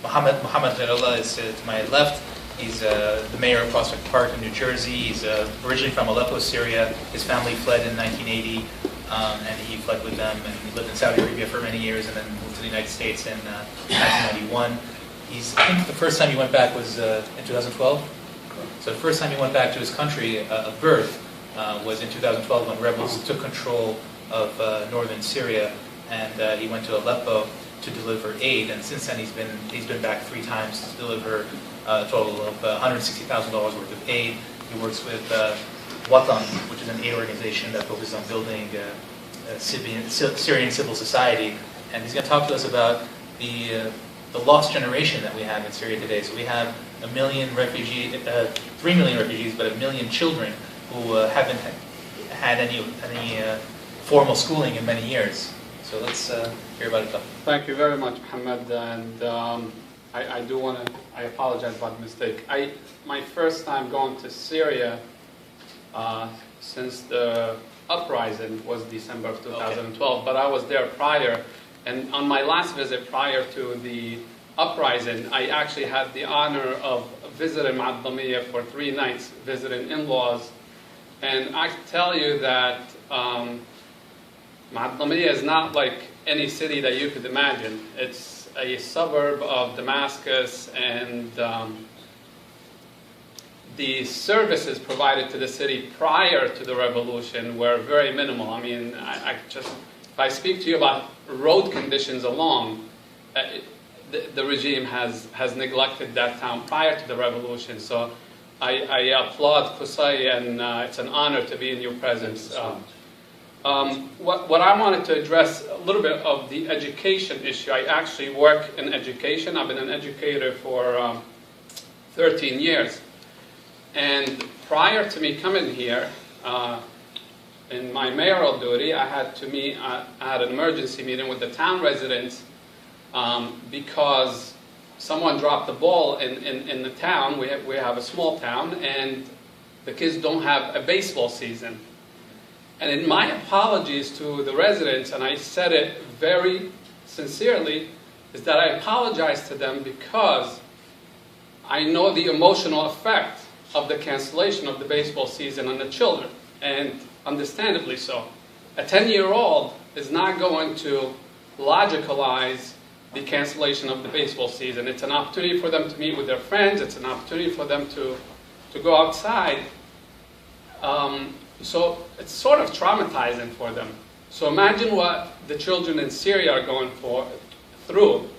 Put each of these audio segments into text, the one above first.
Mohamed Khairullah is to my left. He's the mayor of Prospect Park in New Jersey. He's originally from Aleppo, Syria. His family fled in 1980, and he fled with them, and he lived in Saudi Arabia for many years, and then moved to the United States in 1991. I think the first time he went back was in 2012. So the first time he went back to his country of birth was in 2012 when rebels took control of northern Syria, and he went to Aleppo to deliver aid. And since then he's been back 3 times to deliver a total of $160,000 worth of aid. He works with Watan, which is an aid organization that focuses on building Syrian civil society. And he's going to talk to us about the lost generation that we have in Syria today. So we have 1 million refugees, 3 million refugees, but 1 million children who haven't had any formal schooling in many years. So let's hear about it. Thank you very much, Mohamed. And I apologize about the mistake. My first time going to Syria since the uprising was December of 2012, but I was there prior. And on my last visit prior to the uprising, I actually had the honor of visiting Ma'ad for 3 nights, visiting in-laws. And I can tell you that Ma'ad is not like any city that you could imagine. It's a suburb of Damascus, and the services provided to the city prior to the revolution were very minimal. I mean, if I speak to you about road conditions alone, the regime has neglected that town prior to the revolution. So I applaud Qusay, and it's an honor to be in your presence. What I wanted to address a little bit of the education issue. I actually work in education. I've been an educator for 13 years. And prior to me coming here, in my mayoral duty, I had an emergency meeting with the town residents because someone dropped the ball in the town. We have a small town, and the kids don't have a baseball season. And in my apologies to the residents, and I said it very sincerely, is that I apologize to them because I know the emotional effect of the cancellation of the baseball season on the children, and understandably so. A 10-year-old is not going to logicalize the cancellation of the baseball season. It's an opportunity for them to meet with their friends. It's an opportunity for them to go outside. So it's sort of traumatizing for them. So imagine what the children in Syria are going through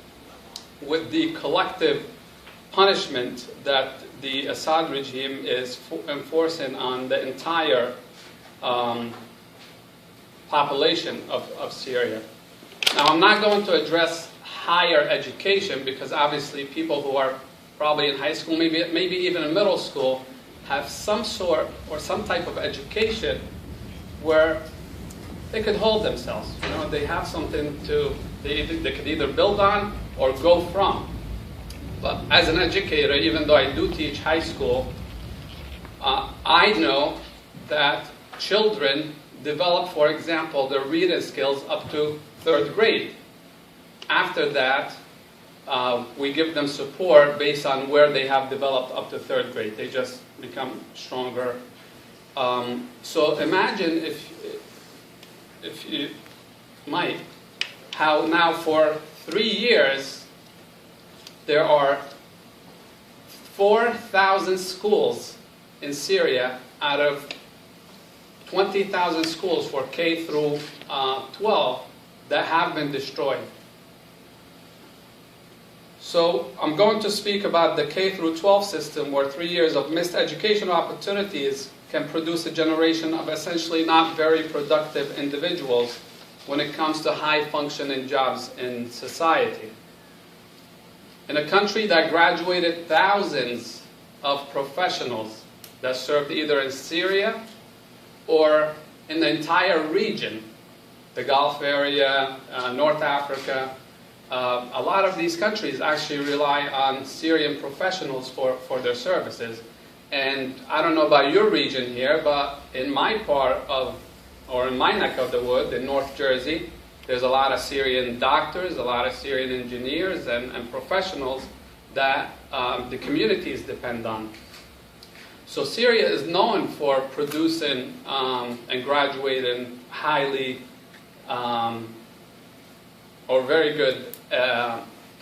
with the collective punishment that the Assad regime is enforcing on the entire population of Syria. Now, I'm not going to address higher education because obviously people who are probably in high school, maybe even in middle school, have some sort or some type of education where they could hold themselves. You know, they have something they could either build on or go from. But as an educator, even though I do teach high school, I know that children develop, for example, their reading skills up to 3rd grade. After that, we give them support based on where they have developed up to 3rd grade. They just become stronger. So imagine if you might, how now for 3 years, there are 4,000 schools in Syria out of 20,000 schools for K through 12 that have been destroyed. So I'm going to speak about the K through 12 system, where 3 years of missed educational opportunities can produce a generation of essentially not very productive individuals when it comes to high functioning jobs in society. In a country that graduated thousands of professionals that served either in Syria or in the entire region, the Gulf area, North Africa, a lot of these countries actually rely on Syrian professionals for their services. And I don't know about your region here, but in my part of, or in my neck of the wood, in North Jersey, There's a lot of Syrian doctors, a lot of Syrian engineers and professionals that the communities depend on. So Syria is known for producing and graduating highly or very good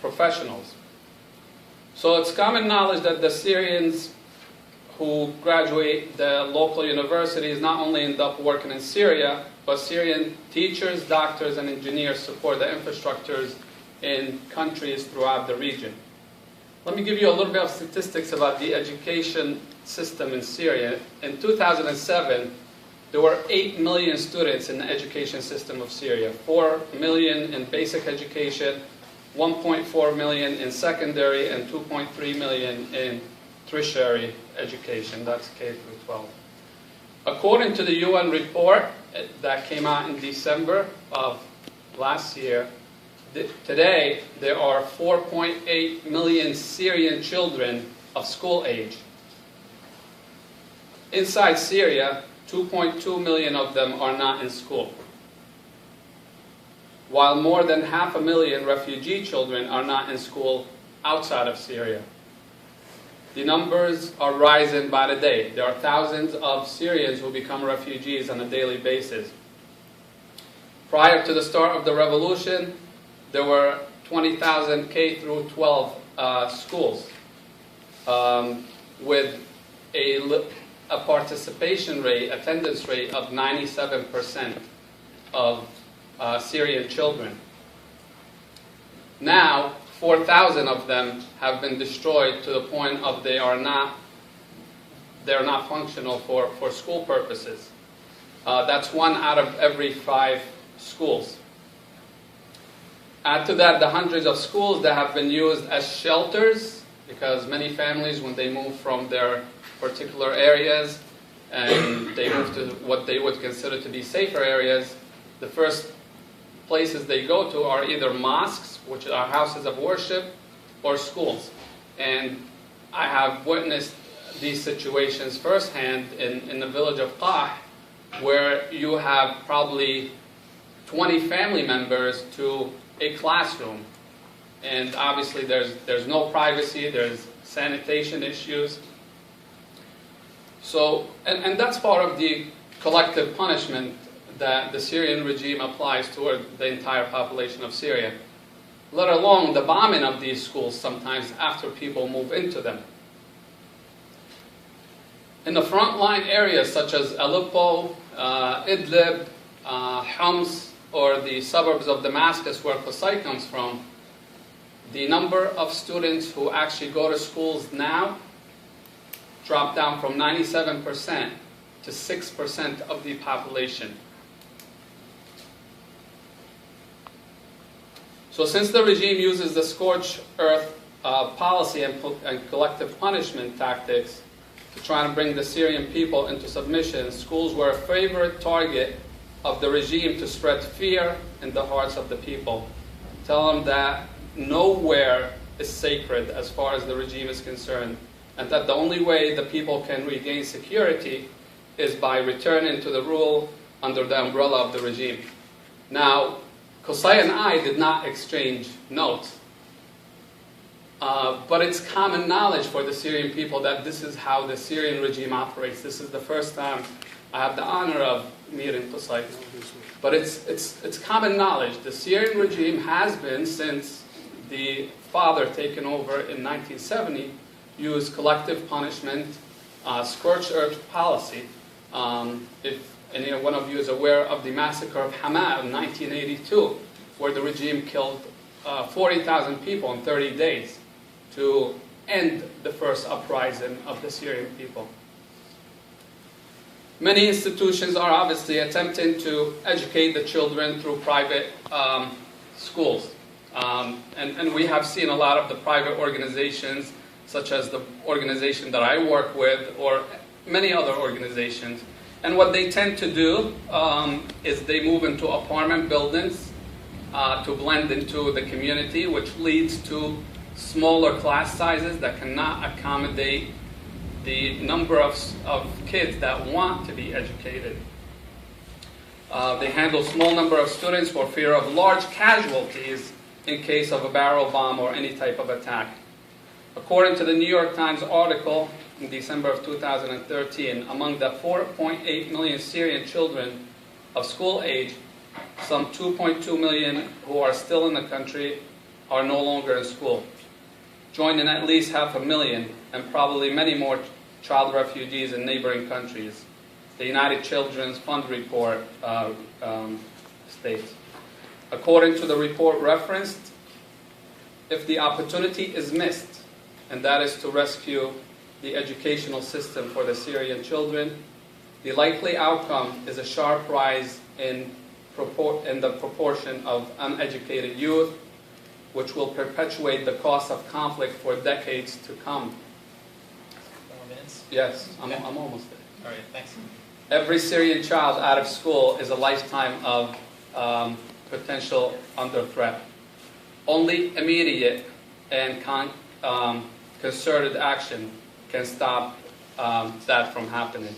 professionals. So it's common knowledge that the Syrians who graduate the local universities not only end up working in Syria, but Syrian teachers, doctors, and engineers support the infrastructures in countries throughout the region. Let me give you a little bit of statistics about the education system in Syria. In 2007, there were 8 million students in the education system of Syria. 4 million in basic education, 1.4 million in secondary, and 2.3 million in tertiary education. That's K through 12. According to the UN report that came out in December of last year, today there are 4.8 million Syrian children of school age. Inside Syria, 2.2 million of them are not in school, while more than 500,000 refugee children are not in school outside of Syria. The numbers are rising by the day. There are thousands of Syrians who become refugees on a daily basis. Prior to the start of the revolution, there were 20,000 K through 12 schools with a participation rate, attendance rate of 97% of Syrian children. Now, 4,000 of them have been destroyed to the point of they're not functional for school purposes. That's 1 out of every 5 schools. Add to that the hundreds of schools that have been used as shelters, because many families, when they move from their particular areas and they move to what they would consider to be safer areas, the first places they go to are either mosques, which are houses of worship, or schools. And I have witnessed these situations firsthand in the village of Qah, where you have probably 20 family members to a classroom. And obviously there's no privacy, there's sanitation issues. So, and that's part of the collective punishment that the Syrian regime applies toward the entire population of Syria, let alone the bombing of these schools sometimes after people move into them. In the frontline areas such as Aleppo, Idlib, Homs, or the suburbs of Damascus where Qusay comes from, the number of students who actually go to schools now dropped down from 97% to 6% of the population. So since the regime uses the scorched earth policy and collective punishment tactics to try to bring the Syrian people into submission, schools were a favorite target of the regime to spread fear in the hearts of the people. Tell them that nowhere is sacred as far as the regime is concerned, and that the only way the people can regain security is by returning to the rule under the umbrella of the regime. Now, Qusay and I did not exchange notes, but it's common knowledge for the Syrian people that this is how the Syrian regime operates. This is the first time I have the honor of meeting Qusay. But it's common knowledge. The Syrian regime has been, since the father taken over in 1970, used collective punishment, scorched earth policy. If any one of you is aware of the massacre of Hama in 1982, where the regime killed 40,000 people in 30 days to end the first uprising of the Syrian people. Many institutions are obviously attempting to educate the children through private schools. And we have seen a lot of the private organizations, such as the organization that I work with, or many other organizations. And what they tend to do is they move into apartment buildings to blend into the community, which leads to smaller class sizes that cannot accommodate the number of kids that want to be educated. They handle small number of students for fear of large casualties in case of a barrel bomb or any type of attack. According to the New York Times article in December of 2013, among the 4.8 million Syrian children of school age, some 2.2 million who are still in the country are no longer in school, joining at least 500,000 and probably many more child refugees in neighboring countries. The United Children's Fund report states. According to the report referenced, if the opportunity is missed, and that is to rescue the educational system for the Syrian children, the likely outcome is a sharp rise in the proportion of uneducated youth, which will perpetuate the cost of conflict for decades to come. 4 minutes? Yes, I'm almost there. All right, thanks. Every Syrian child out of school is a lifetime of potential under threat. Only immediate and concerted action can stop that from happening.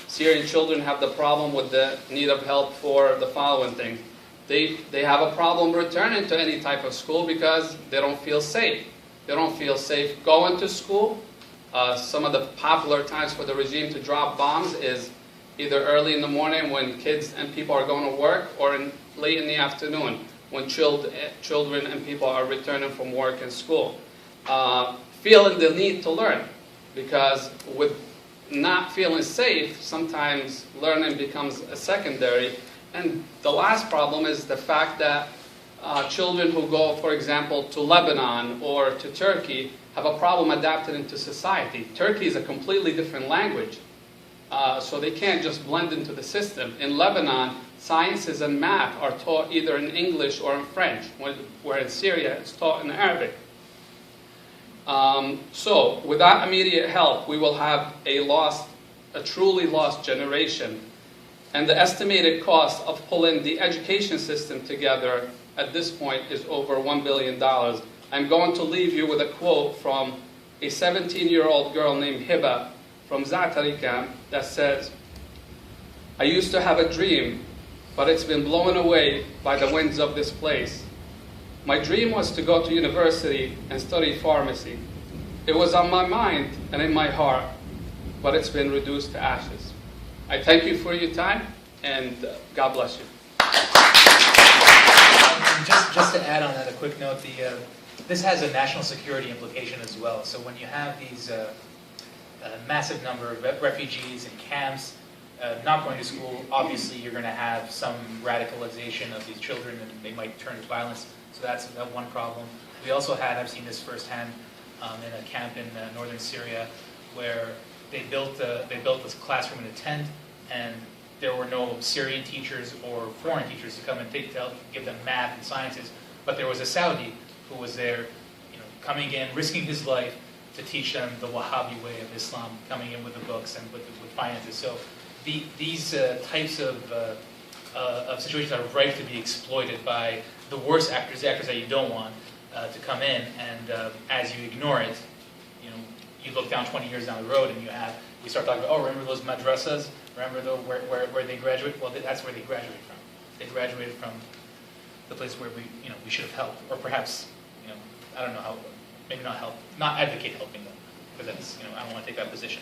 Syrian children have the problem with the need of help for the following things. They have a problem returning to any type of school because they don't feel safe. They don't feel safe going to school. Some of the popular times for the regime to drop bombs is either early in the morning when kids and people are going to work, or late in the afternoon when children and people are returning from work and school. Feeling the need to learn, because with not feeling safe, sometimes learning becomes a secondary. And the last problem is the fact that children who go, for example, to Lebanon or to Turkey have a problem adapting into society. Turkey is a completely different language, so they can't just blend into the system. In Lebanon, sciences and math are taught either in English or in French, where in Syria it's taught in Arabic. So without immediate help, we will have a truly lost generation. And the estimated cost of pulling the education system together at this point is over $1 billion. I'm going to leave you with a quote from a 17-year-old girl named Hiba from Za'atari camp that says, "I used to have a dream, but it's been blown away by the winds of this place. My dream was to go to university and study pharmacy. It was on my mind and in my heart, but it's been reduced to ashes." I thank you for your time, and God bless you. Just to add on that, a quick note, this has a national security implication as well. So when you have these massive number of refugees in camps, not going to school, obviously you're going to have some radicalization of these children, and they might turn to violence. So that's one problem. We also I've seen this firsthand in a camp in northern Syria, where they built this classroom in a tent, and there were no Syrian teachers or foreign teachers to come and give them math and sciences, but there was a Saudi who was there, coming in, risking his life to teach them the Wahhabi way of Islam, coming in with the books and with finances. So these types of situations are ripe to be exploited by the worst actors, the actors that you don't want to come in, and as you ignore it, you look down 20 years down the road and we start talking about, remember those madrasas? Remember where they graduate? Well, that's where they graduated from. They graduated from the place where we should have helped, or perhaps, I don't know how, maybe not help, not advocate helping them, because that's, I don't want to take that position.